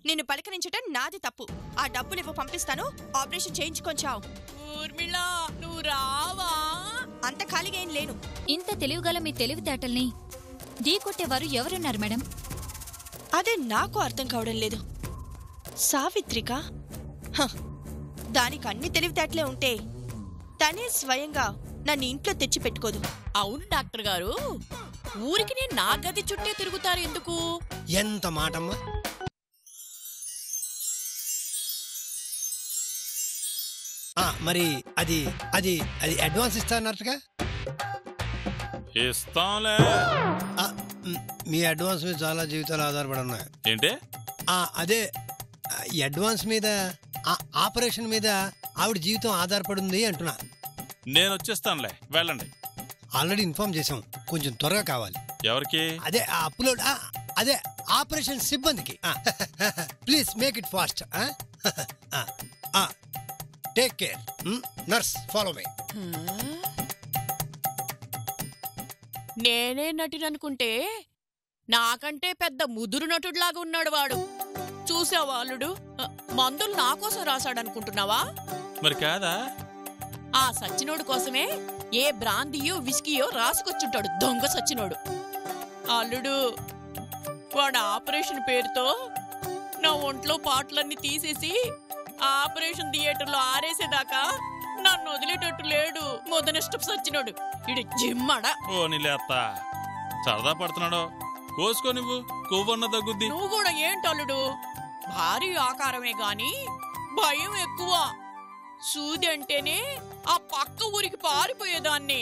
నిన్ను పలకరించటం నాది తప్పు. ఆ డబ్బులు ఇవ్వ, పంపిస్తాను. ఆపరేషన్ చేయించుకొంచావు. ఊర్మిళ, నువ్వు రావా? అంత ఖాళీగా ఏం లేను. ఇంత తెలివిగల మీ తెలివితేటల్ని ఢీకొట్టేవారు ఎవరున్నారు మేడం? అదే నాకు అర్థం కావడం లేదు. సావిత్రిక దానికి అన్ని తెలివితేటలే ఉంటే తనే స్వయంగా నన్ను ఇంట్లో తెచ్చి పెట్టుకోదు. అవును డాక్టర్ గారు, ఊరికి నేను నా గది చుట్టే తిరుగుతారు ఎందుకు? ఎంత మాటమ్మా! మరి అది అది అది అడ్వాన్స్ ఇస్తానట్టుగా? ఇస్తాంలే. మీ అడ్వాన్స్ మీద చాలా జీవితాలు ఆధారపడి ఉన్నాయి. ఏంటి? అదే అడ్వాన్స్ మీద, ఆపరేషన్ మీద ఆవిడ జీవితం ఆధారపడి ఉంది అంటున్నా. నేను వచ్చేస్తానులే, వెళ్ళండి. ఆల్రెడీ ఇన్ఫార్మ్ చేసాం, కొంచెం త్వరగా కావాలి. ఎవరికి? అదే అప్లోడ్, అదే ఆపరేషన్ సిబ్బందికి. Please make it fast. Take care. Nurse, follow me. నేనే నటుడనుకుంటే నాకంటే పెద్ద ముదురు నటుడిలాగా ఉన్నాడు వాడు. చూసావా అల్లుడు, మందులు నా కోసం రాశాడనుకుంటున్నావా? మరి కాదా? ఆ సచ్చినోడు కోసమే ఏ బ్రాందీయో విస్కీయో రాసుకొచ్చుంటాడు, దొంగ సచ్చినోడు. అల్లుడు, వాడు ఆపరేషన్ పేరుతో నా ఒంట్లో పాటలన్నీ తీసేసి ఆపరేషన్ థియేటర్లో ఆరేసేదాకా నన్ను వదిలేటట్టు లేడు. మొదనష్టం సచ్చినోడు ఇడు జిమ్మడా. ఓ నీలేత్త, సరదా పడుతున్నాడు. కోసుకో, నువ్వు కొవ్వన్న తగ్గుద్ది. నువ్వు కూడా ఏంటల్లుడు, భారీ ఆకారమే గాని భయం ఎక్కువ. సూది అంటేనే ఆ పక్క ఊరికి పారిపోయేదాన్ని,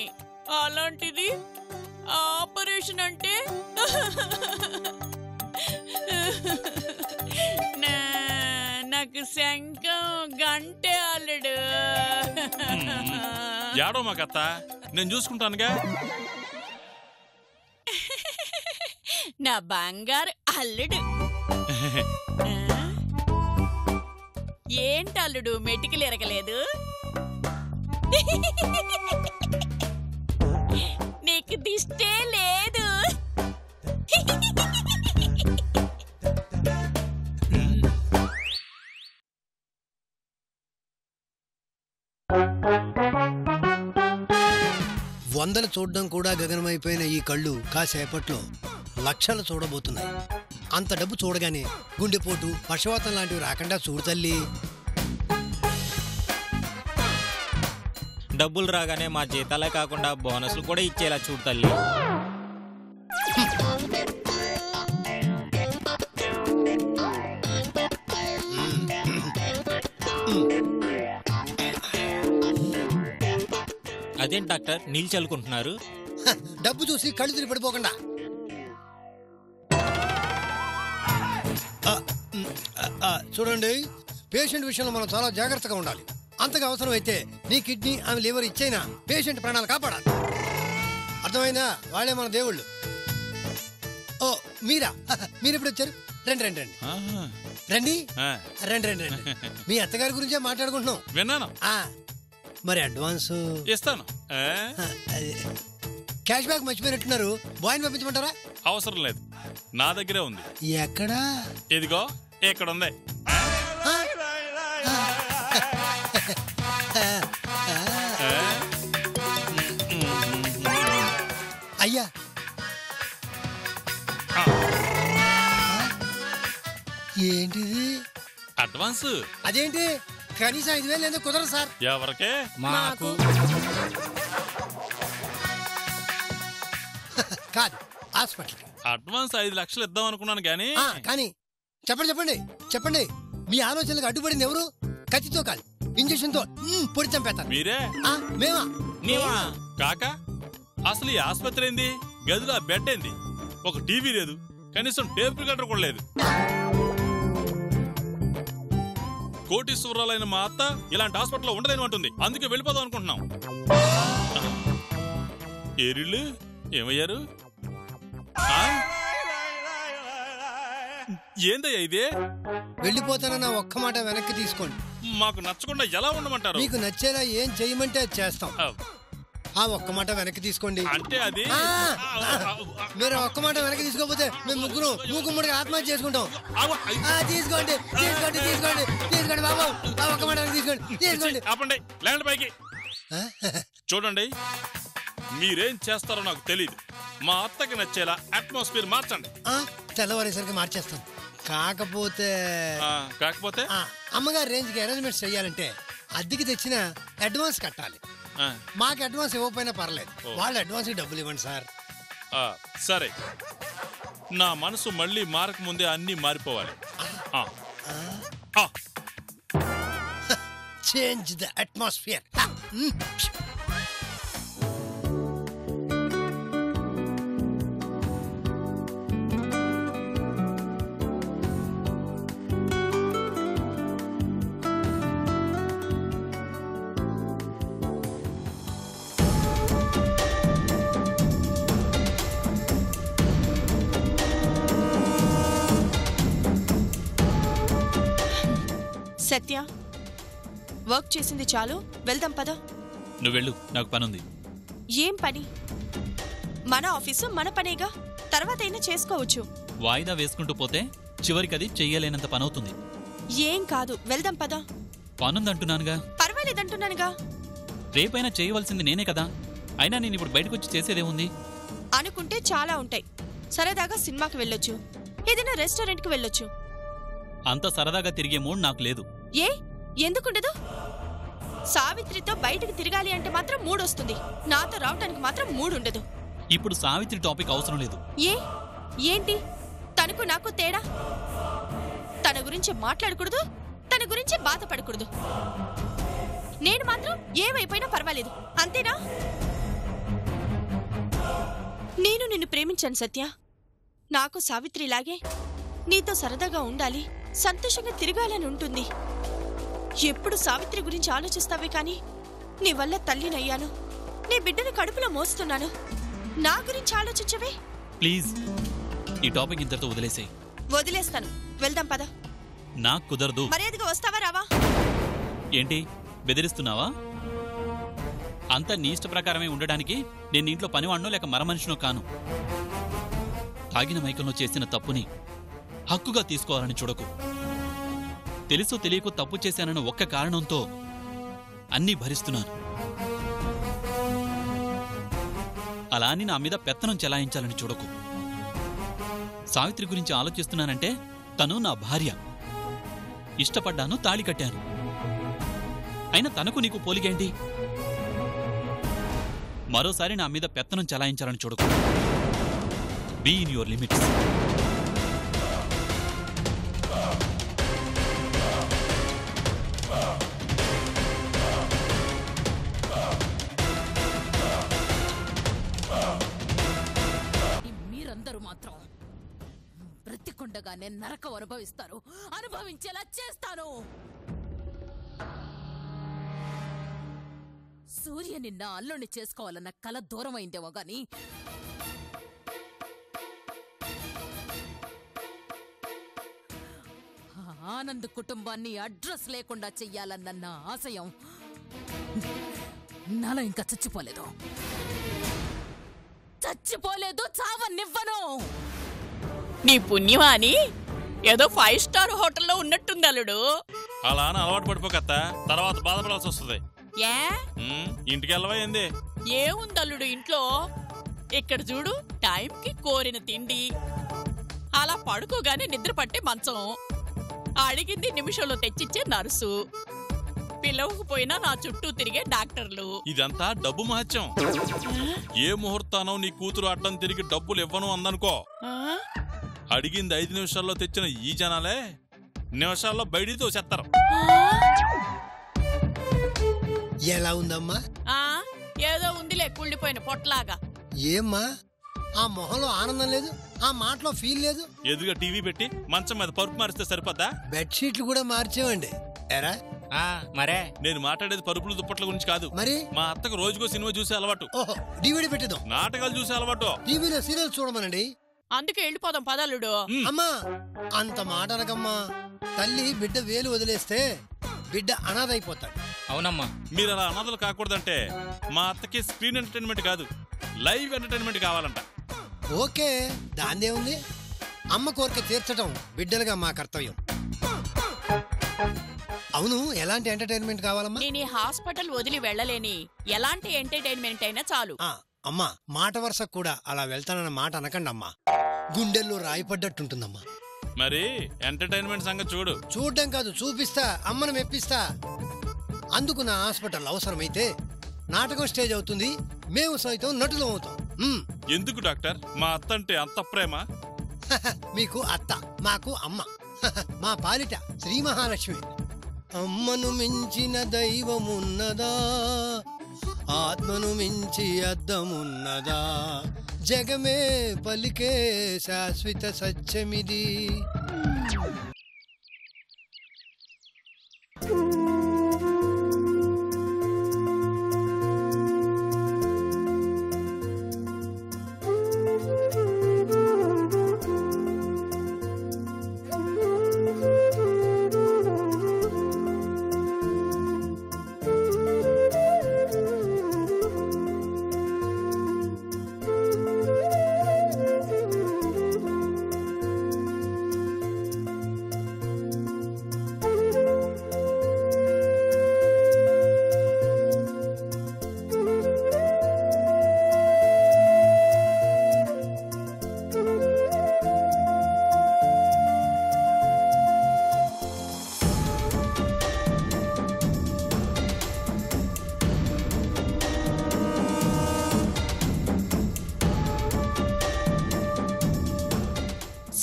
అలాంటిది ఆపరేషన్ అంటే నాకు శంఖం గంటే అల్లుడు. యాడో మాకత్త, నేను చూసుకుంటానుగా. నా బంగారు అల్లుడు. ఏంటల్లుడు మెటికలు ఎరగలేదు? నీకు దిష్టే లేదు. వందలు చూడడం కూడా గగనమైపోయిన ఈ కళ్ళు కాసేపట్లో లక్షలు చూడబోతున్నాయి. అంత డబ్బు చూడగానే గుండెపోటు, పక్షవాతం లాంటివి రాకుండా చూడు తల్లి. డబ్బులు రాగానే మా జీతాలే కాకుండా బోనస్లు కూడా ఇచ్చేలా చూడు తల్లి. అదేం డాక్టర్ నీళ్ళు చల్లుకుంటున్నారు? డబ్బు చూసి కళ్ళు తిరిగి పడిపోకుండా. చూడండి, పేషెంట్ విషయంలో మనం చాలా జాగ్రత్తగా ఉండాలి. అంతగా అవసరం అయితే నీ కిడ్నీ, ఆమె లివర్ ఇచ్చైనా పేషెంట్ ప్రాణాలు కాపాడాలి. అర్థమైందా? వాళ్ళే మన దేవుళ్ళు. ఓ మీరా? మీరు ఎప్పుడు వచ్చారు? రండి రండి రండి రండి రండి రండి రండి. మీ అత్తగారి గురించే మాట్లాడుకుంటున్నాం. విన్నాను. మరి అడ్వాన్స్ ఇస్తాను. క్యాష్ బ్యాక్ మర్చిపోయినట్టున్నారు. బాయ్ని పంపించమంటారా? అవసరం లేదు, నా దగ్గరే ఉంది. ఎక్కడా? ఇదిగో ఇక్కడ ఉంది. అయ్యా, ఏంటిది? అడ్వాన్స్. అదేంటి? కనీసం 5,000 ఎందుకు కుదరదు సార్? ఎవరికే? మాకు. కాదు, హాస్పిటల్. అడ్వాన్స్ 5 లక్షలు ఇద్దాం అనుకున్నాను కానీ కానీ చెప్పండి చెప్పండి చెప్పండి. మీ ఆలోచనలకు అడ్డుపడింది ఎవరు? కత్తితో కాదు, ఇంజక్షన్ తో పొడి చంపేస్తారు. మీరే? మేమా? కాక అసలు ఈ ఆసుపత్రి ఏంది? గదిలో బెడ్ ఏంది? ఒక టీవీ లేదు, కనీసం టేప్ రికార్డర్ కూడా లేదు. కోటీశ్వరాలైన మా అత్త ఇలాంటి హాస్పిటల్లో ఉండలేని అంటుంది. అందుకే వెళ్ళిపోదాం అనుకుంటున్నాం. ఏరిళ్ళు ఏమయ్యారు? ఏందయ్యా ఇదే? వెళ్ళిపోతానన్న ఒక్క మాట వెనక్కి తీసుకోండి. మాకు నచ్చకుండా ఎలా ఉండమంటారు? మీకు నచ్చేలా ఏం చేయమంటే చేస్తాం. ఆ ఒక్క మాట వెనక్కి తీసుకోండి. అంటే అది మీరు ఒక్క మాట వెనక్కి తీసుకోకపోతే మేము ముగ్గురు మూకుమ్మడిగా ఆత్మహత్య చేసుకుంటాం. తీసుకోండి తీసుకోండి తీసుకోండి తీసుకోండి బాబు, ఆ ఒక్క మాట వెనక్కి తీసుకోండి తీసుకోండి. ఆపండి, లేండి పైకి. చూడండి, మీరేం చేస్తారో నాకు తెలియదు. మా అత్తకి నచ్చేలా అట్మాస్ఫియర్ మార్చండి. తెల్లవారేసరికి మార్చేస్తాం. కాకపోతే అమ్మగారి రేంజ్కి అరేంజ్మెంట్స్ చెయ్యాలంటే అద్దెకి తెచ్చిన అడ్వాన్స్ కట్టాలి. మాకు అడ్వాన్స్ ఇవ్వకపోయినా పర్లేదు, వాళ్ళు అడ్వాన్స్ డబ్బులు ఇవ్వండి సార్. సరే, నా మనసు మళ్ళీ మారక ముందే అన్ని మారిపోవాలి. Change the atmosphere. Satya, work చేసింది చాలు, వెళ్దాం పద. నువ్వు వెళ్ళు, నాకు పనుంది. ఏం పని? మన ఆఫీసు మన పనేగా, తర్వాత అయినా చేసుకోవచ్చు. వాయిదా వేసుకుంటూ పోతే చివరికి అది చెయ్యలేనంత పనవుతుంది. ఏం కాదు, వెళ్దాం పద. పనుందంటున్నానుగా. పర్వాలేదంటున్నానుగా. రేపైనా చేయవలసింది నేనే కదా. అయినా నేను ఇప్పుడు బయటకొచ్చి చేసేదేముంది? అనుకుంటే చాలా ఉంటాయి. సరదాగా సినిమాకి వెళ్ళొచ్చు, ఏదైనా రెస్టారెంట్కి వెళ్ళొచ్చు. అంత సరదాగా తిరిగే మూడ్ నాకు లేదు. ఏ ఎందుకుండదు? సావిత్రితో బయటకు తిరగాలి అంటే మాత్రం మూడొస్తుంది, నాతో రావటానికి మాత్రం మూడుండదు. ఇప్పుడు సావిత్రి టాపిక్ అవసరం లేదు. ఏంటి తనకు నాకు తేడా? తన గురించి మాట్లాడకూడదు, తన గురించి బాధపడకూడదు. నేను మాత్రం ఏమైపోయినా పర్వాలేదు, అంతేనా? నేను నిన్ను ప్రేమించాను సత్య. నాకు సావిత్రిలాగే నీతో సరదాగా ఉండాలి, సంతోషంగా తిరగాలని ఉంటుంది. ఎప్పుడు సావిత్రి గురించి ఆలోచిస్తావే కానీ నీ వల్ల తల్లినయ్యాను, నీ బిడ్డను కడుపులో మోస్తున్నాను. నా గురించి ఆలోచించవే. ప్లీజ్, ఈ టాపిక్ ఇంతటితో వదిలేసేయ్. వదిలేస్తాను, వెళ్దాం పద. నాకు కుదరదు. మర్యాదగా వస్తావా రావా? ఏంటి బెదిరిస్తున్నావా? అంతా నీ ఇష్ట ప్రకారమే ఉండడానికి నేను ఇంట్లో పనివాణ్ణో లేక మరమనిషినో కాను. తాగిన మైకంలో చేసిన తప్పుని హక్కుగా తీసుకోవాలని చూడకు. తెలుసో తెలియకు తప్పు చేశానన్న ఒక్క కారణంతో అన్నీ భరిస్తున్నాను. అలా అని నా మీద పెత్తనం చెలాయించాలని చూడకు. సావిత్రి గురించి ఆలోచిస్తున్నానంటే తను నా భార్య. ఇష్టపడ్డాను, తాళి కట్టాను. అయినా తనకు నీకు పోలిగేంటి? మరోసారి నా మీద పెత్తనం చెలాయించాలని చూడకు. Be in your limits. మీరందరూ మాత్రం బ్రతికొండగానే నరకం అనుభవిస్తారు, అనుభవించేలా చేస్తాను. సూర్య నిన్న అల్లుని చేసుకోవాలన్న కల దూరమైందేమో గాని ఆనంద్ కుటుంబాన్ని అడ్రస్ లేకుండా చెయ్యాలన్న నా ఆశయం నాలో ఇంకా చచ్చిపోలేదు. చావనివ్వను. నీ పుణ్యమా అని ఏదో 5 స్టార్ హోటల్లో ఉన్నట్టుంది అల్లుడు. అలా అని అలవాటు పడిపోకత్తా, తర్వాత బాధపడాల్సి వస్తుంది. ఏ ఇంటికి వెళ్ళవా ఏంది? ఏముంది అల్లుడు ఇంట్లో? ఇక్కడ చూడు, టైంకి కోరిన తిండి, అలా పడుకోగానే నిద్ర పట్టే మంచం, అడిగింది నిమిషంలో తెచ్చిచ్చే నర్సు, పిలవకపోయినా నా చుట్టూ తిరిగే డాక్టర్లు. ఇదంతా డబ్బు మహత్యం. ఏ ముహూర్తానో నీ కూతురు అడ్డం తిరిగి డబ్బులు ఇవ్వను అందనుకో, అడిగింది 5 నిమిషాల్లో తెచ్చిన ఈ జనాలే నిమిషాల్లో బయటికి తోసేస్తారు. ఎలా ఉందమ్మా? ఏదో ఉందిలే, కుళ్ళిపోయిన పొట్లాగా. ఏమ్మా ఆ మొహంలో ఆనందం లేదు, ఆ మాటలో ఫీల్ లేదు. ఎదురుగా టీవీ పెట్టి మంచం మీద పరుపు మారిస్తే సరిపోద్దా? బెడ్షీట్లు కూడా మార్చేవండి. ఎరా మరే నేను మాట్లాడేది పరుపులు దుప్పట్ల గురించి కాదు. మరి మా అత్తకు రోజుకో సినిమా చూసే అలవాటు. డివిడి పెట్టేద్దాం. నాటకాలు చూసే అలవాటు. టీవీలో సీరియల్ చూడమనండి. అందుకే వెళ్ళిపోదాం పదల్లుడు. అమ్మా అంత మాట అనకమ్మా. తల్లి బిడ్డ వేలు వదిలేస్తే బిడ్డ అనాథైపోతాడు. అవునమ్మా. మీరు అలా అనాథలు కాకూడదంటే మా అత్తకి స్క్రీన్ ఎంటర్టైన్మెంట్ కాదు, లైవ్ ఎంటర్టైన్మెంట్ కావాలంట. ఓకే, దాందే ఉంది. అమ్మ కోరిక తీర్చడం బిడ్డలుగా మా కర్తవ్యం. అవును, ఎలాంటి ఎంటర్టైన్మెంట్ కావాలమ్మా? నేను ఈ హాస్పిటల్ వదిలి వెళ్ళలేని ఎలాంటి ఎంటర్టైన్మెంట్ అయినా చాలు. అమ్మా, మాట వరుసకు కూడా అలా వెళ్తానన్న మాట అనకండి అమ్మా. గుండెల్లో రాయిపడ్డట్టుంటుందమ్మా. మరి ఎంటర్టైన్మెంట్ సంగతి చూడు. చూడ్డం కాదు, చూపిస్తా, అమ్మను మెప్పిస్తా. అందుకు నా హాస్పిటల్ అవసరమైతే నాటకం స్టేజ్ అవుతుంది, మేము సైతం నటులం అవుతాం. ఎందుకు డాక్టర్, మా అత్త అంటే అంత ప్రేమ? మీకు అత్త, మాకు అమ్మ. మా పాలిట శ్రీ మహాలక్ష్మి. అమ్మను మించిన దైవమున్నదా, ఆత్మను మించి అద్దమున్నదా, జగమే పలికే శాశ్వత సత్యమిది.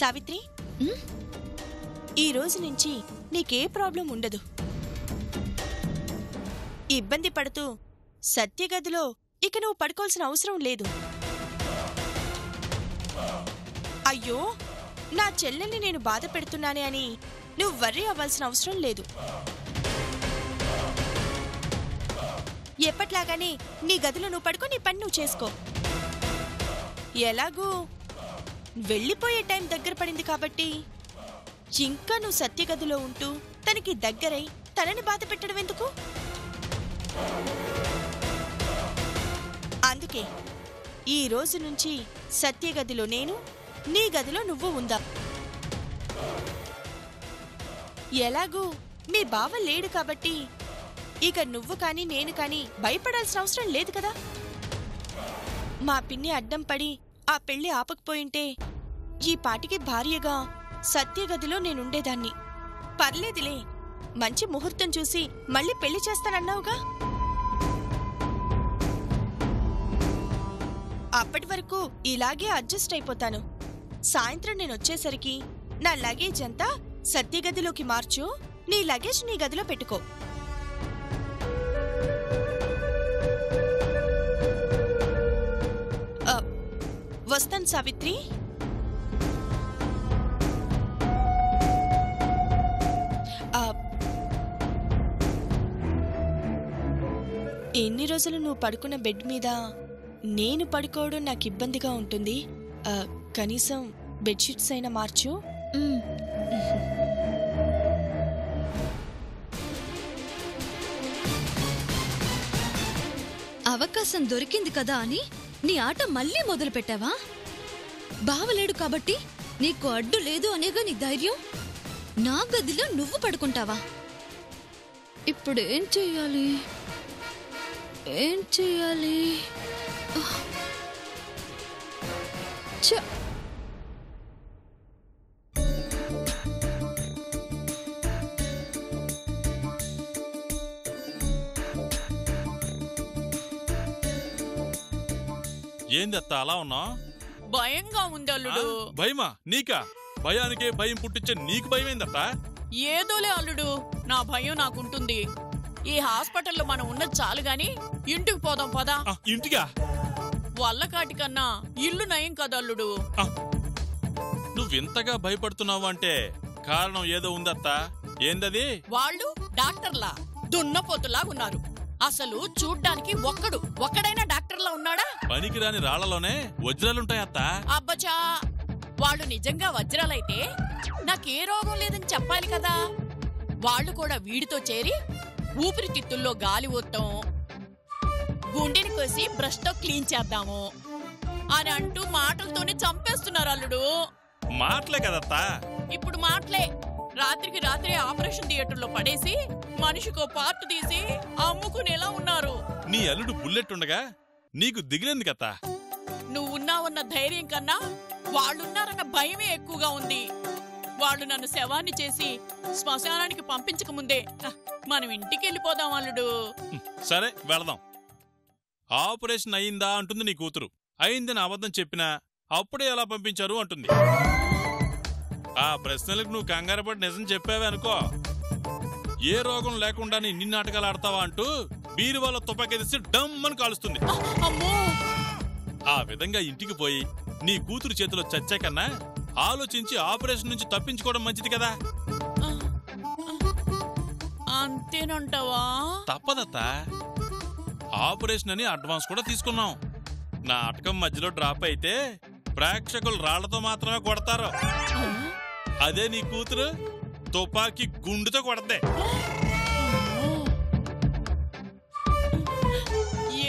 సావిత్రి, ఈ రోజు నుంచి నీకే ప్రాబ్లం ఉండదు. ఇబ్బంది పడుతూ సత్యగదిలో ఇక నువ్వు పడుకోవాల్సిన అవసరం లేదు. అయ్యో, నా చెల్లెల్ని నేను బాధ పెడుతున్నానే అని నువ్వు వర్రీ అవ్వాల్సిన అవసరం లేదు. ఎప్పట్లాగానే నీ గదిలో నువ్వు పడుకో, నీ పని నువ్వు చేసుకో. ఎలాగూ వెళ్ళిపోయే టైం దగ్గర పడింది కాబట్టి ఇంకా నువ్వు సత్యగదిలో ఉంటూ తనకి దగ్గరై తనని బాధ పెట్టడం ఎందుకు? అందుకే ఈ రోజు నుంచి సత్యగదిలో నేను, నీ గదిలో నువ్వు ఉందా. ఎలాగూ మీ బావ లేడు కాబట్టి ఇక నువ్వు కానీ నేను కానీ భయపడాల్సిన అవసరం లేదు కదా. మా పిన్ని అడ్డం పడి ఆ పెళ్లి ఆపకపోయింటే ఈ పాటికి భార్యగా సత్యగదిలో నేనుండేదాన్ని. పర్లేదులే, మంచి ముహూర్తం చూసి మళ్ళీ పెళ్లి చేస్తానన్నావుగా. అప్పటి వరకు ఇలాగే అడ్జస్ట్ అయిపోతాను. సాయంత్రం నేనొచ్చేసరికి నా లగేజ్ అంతా సత్యగదిలోకి మార్చు, నీ లగేజ్ నీ గదిలో పెట్టుకో. వస్తాను సావిత్రి. ఎన్ని రోజులు నువ్వు పడుకున్న బెడ్ మీద నేను పడుకోవడం నాకు ఇబ్బందిగా ఉంటుంది. కనీసం బెడ్షీట్స్ అయినా మార్చు. అవకాశం దొరికింది కదా అని నీ ఆట మళ్ళీ మొదలు పెట్టావా? బావలేడు కాబట్టి నీకు అడ్డు లేదు అనేగా నీ ధైర్యం. నా గదిలో నువ్వు పడుకుంటావా? ఇప్పుడు ఏం చెయ్యాలి? ఏం చెయ్యాలి? ఏంది అత్త అలా ఉన్నా? భయంగా ఉంది అల్లుడు. భయమా? నీకా? భయానికే భయం పుట్టించే నీకు భయం ఏందత్త? ఏదోలే అల్లుడు, నా భయం నాకుంటుంది. ఈ హాస్పిటల్లో మనం ఉన్నది చాలు గాని ఇంటికి పోదాం పదా. ఇంటికా? వల్లకాటి కన్నా ఇల్లు నయం కదా అల్లుడు. నువ్వింతగా భయపడుతున్నావు అంటే కారణం ఏదో ఉందత్తా. ఏందది? వాళ్ళు డాక్టర్లా దున్నపోతులాగున్నారు. అసలు చూడ్డానికి ఒక్కడైనా డాక్టర్లా ఉన్నాడా? పనికిరాని రాళ్లలోనే వజ్రాలుంటాయత్తా. అబ్బచా, వాళ్ళు నిజంగా వజ్రాలైతే నాకే రోగం లేదని చెప్పాలి కదా. వాళ్ళు కూడా వీడితో చేరి ఊపిరితిత్తుల్లో గాలి ఊడటం, గుండెని కోసి బ్రష్ తో క్లీన్ చేద్దాము అని అంటూ మాటలతోనే చంపేస్తున్నారు అల్లుడు. మాటలే కదత్తా. ఇప్పుడు మాటలే. రాత్రికి రాత్రి ఆపరేషన్ థియేటర్ లో పడేసి మనిషికో పార్ట్ తీసి అమ్ముకునేలా ఉన్నారు. నీ అల్లుడు బుల్లెట్ ఉండగా నీకు దిగిలింది కత్తా. నువ్వున్నావన్న ధైర్యం కన్నా వాళ్ళున్నారన్న భయమే ఎక్కువగా ఉంది. వాళ్ళు నన్ను శవాన్ని చేసి శ్మశానానికి పంపించక ముందే మనం ఇంటికి వెళ్ళిపోదాం అల్లుడు. సరే వెళదాం. ఆపరేషన్ అయిందా అంటుంది నీ కూతురు. అయిందని అబద్ధం చెప్పినా అప్పుడే ఎలా పంపించారు అంటుంది. ఆ ప్రశ్నలకు నువ్వు కంగారు పడి నిజం చెప్పావే అనుకో, ఏ రోగం లేకుండా నిన్ను నాటకాలు ఆడతావా అంటూ బీరువాలో తుపాకీ తీసి డమ్ అని కాలుస్తుంది. ఆ విధంగా ఇంటికి పోయి నీ కూతురు చేతిలో చచ్చే కన్నా ఆలోచించి ఆపరేషన్ నుంచి తప్పించుకోవడం మంచిది కదా. అంతేనంటావా? తప్పదత్తా. ఆపరేషన్ అని అడ్వాన్స్ కూడా తీసుకున్నాం. నాటకం మధ్యలో డ్రాప్ అయితే ప్రేక్షకులు రాళ్లతో మాత్రమే కొడతారు. అదే నీ కూతురు తుపాకీ గుండుతో కొడదే.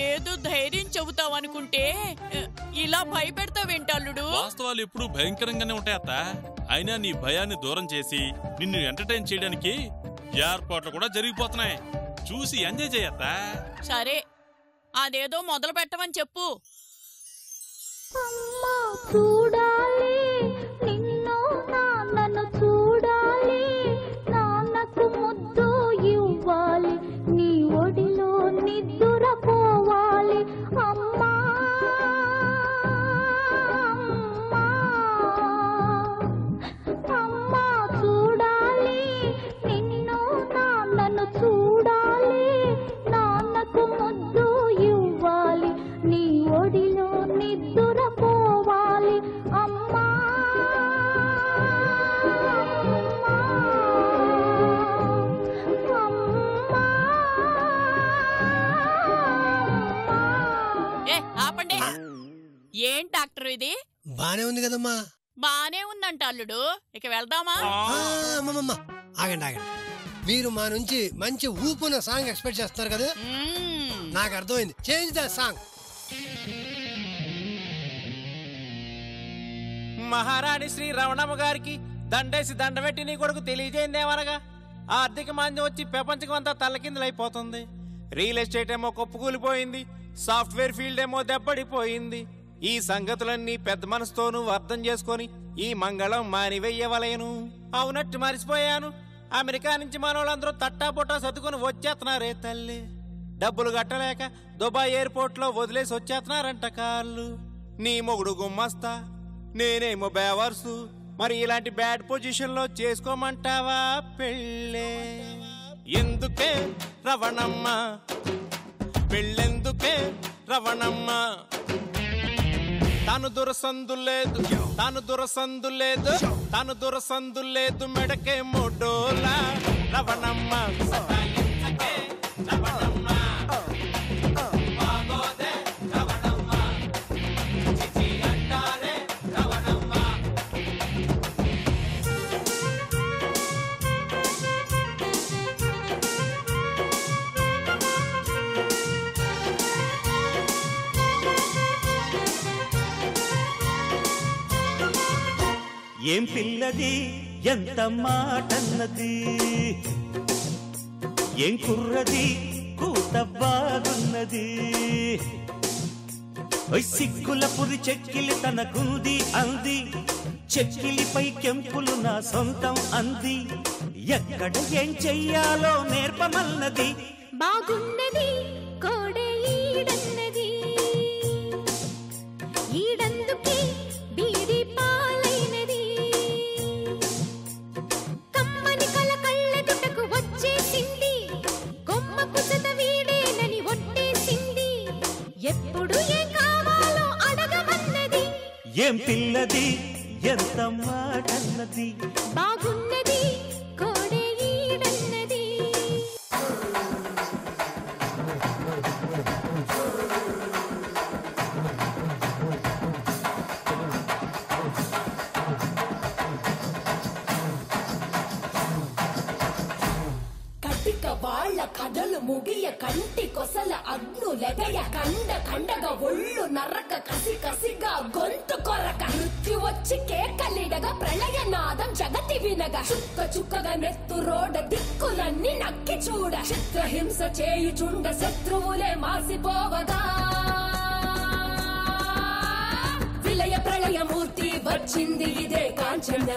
ఏదో ధైర్యం చెబుతావనుకుంటే ఇలా భయపెడతావేంటల్లుడు? వాస్తవాలు ఎప్పుడూ భయంకరంగానే ఉంటాయత్త. అయినా నీ భయాన్ని దూరం చేసి నిన్ను ఎంటర్టైన్ చేయడానికి ఏర్పాట్లు కూడా జరిగిపోతున్నాయి. చూసి ఎంజాయ్ చేయత్తా. సరే, అదేదో మొదలు పెట్టమని చెప్పు. అమ్మా చూడాలి నిన్ను, నాన్నను చూడాలి, నాన్నకు ముద్దు ఇవ్వాలి, నీ ఒడిలో నిద్దురపోవాలి. అమ్మా అమ్మా చూడాలి నిన్ను, నాన్నను చూడాలి, నాన్నకు ముద్దు ఇవ్వాలి, నీ ఒడిలో నిద్దురపోవాలి. అమ్మా ఆపండి. ఏం డాక్టర్ ఇది? బానే ఉంది కదమ్మా. బానే ఉందంట అల్లుడు. ఇక వెళ్దామా? ఆగండి ఆగండి. మీరు మా నుంచి మంచి ఊపున సాంగ్ ఎక్స్పెక్ట్ చేస్తున్నారు కదా. నాకు అర్థమైంది. Change the song. మహారాణి శ్రీ రమణమ్మ గారికి దండేసి దండబెట్టి నీ కొడుకు తెలియజేయిందేమనగా ఆర్థిక మాంద్యం వచ్చి ప్రపంచం అంతా తల్లకిందులైపోతుంది. రియల్ ఎస్టేట్ ఏమో కొప్పుకూలిపోయింది, సాఫ్ట్వేర్ ఫీల్డ్ ఏమో దెబ్బడిపోయింది. ఈ సంగతులన్నీ పెద్ద మనసుతోనూ అర్థం చేసుకొని ఈ మంగళం మానివెయ్యవలేను. అవునట్టు మరిసిపోయాను. అమెరికా నుంచి మనోళ్ళందరూ తట్టాపుట్టా సర్దుకొని వచ్చేస్తున్నారే తల్లి. డబ్బులు కట్టలేక దుబాయ్ ఎయిర్పోర్ట్ లో వదిలేసి వచ్చేస్తున్నారంట కార్లు. నీ మొగుడు గుమ్మస్తా, నేనేమో బేవర్సు. మరి ఇలాంటి బ్యాడ్ పొజిషన్ లో చేసుకోమంటావా పెళ్ళే? ఎందుకే రవణమ్మ పెళ్ళెందుకే రవణమ్మ? తాను దురసందు లేదు, తాను దురసందు లేదు, తాను దురసందు లేదు, మెడకే మూడోలా రవణమ్మ. రవణమ్మ ఏం పిల్లది ఎంత మాటన్నది, ఏం కుర్రది కూత బాగున్నది. సిక్కుల పురి చెక్కిలి తనకుంది అంది, చెక్కిలిపై కెంపులు నా సొంతం అంది. ఎక్కడ ఏం చెయ్యాలో నేర్పమన్నది. బాగున్నది కోడే ఈడన్నది, ఈడందుకే బీడి పాలైనది. కమ్మని కల కళ్ళెదుటకు వచ్చేసింది, కొమ్మ కుసత వీడేనని ఒట్టేసింది. ఎప్పుడు ఏం కావాలో అడగమన్నది. ఏం పిల్లది ఎంత మాటన్నది. బాగున్నది కోడే ఈడన్నది. కటిక వాళ్ళ కథలు ముగియ కంటి కొసల అగ్ను లెగయ కండ కండగా ఒళ్ళు నరక కసి కసిగా గొంతు కొరక మృత్యు వచ్చి కేకలిడగా ప్రళయ నాదం జగతి వినగా చుక్క చుక్కగా నెత్తు రోడ దిక్కులన్నీ నక్కి చూడ చిత్రహింస చేయుచుండ శత్రువులే మాసిపోవగా విలయ ప్రళయ మూర్తి వచ్చింది ఇదే కాంచన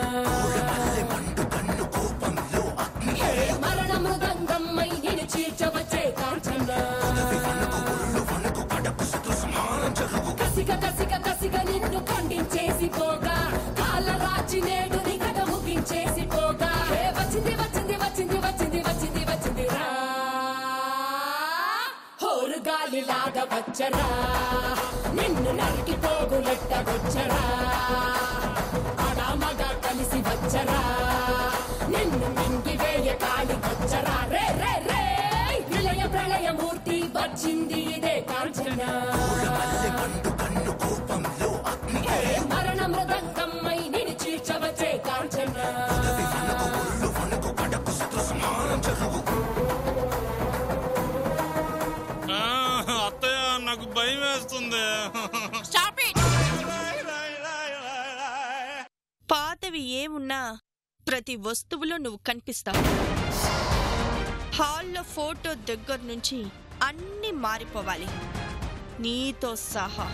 మరణ మృదంగమ్మై నేను చీల్చవచ్చే కాంచన కసిగ కసిగ కసిగ నిన్ను ఖండించేసి పోగా కాలరాచి నేడు నీ కథ ముగించేసి పోగా వచ్చింది వచ్చింది వచ్చింది వచ్చింది వచ్చింది వచ్చింది రా హోరు గాలిలాగా వచ్చరా నిన్ను నరికి పోగులెట్ట వచ్చరా అడామగా కలిసి వచ్చరా నిన్ను మింగివేయ కాలి వచ్చరా రే రే రే విలయ ప్రళయ మూర్తి వచ్చింది ఇదే కాంచన మరణ మృదంగమ్మై నేను చీల్చవచ్చే కాంచన అత్తయ్య నాకు భయం వేస్తుంది. పాతవి ఏమున్నా ప్రతి వస్తువులో నువ్వు కనిపిస్తావు. హాల్లో ఫోటో దగ్గర నుంచి అన్నీ మారిపోవాలి నీతో సహా.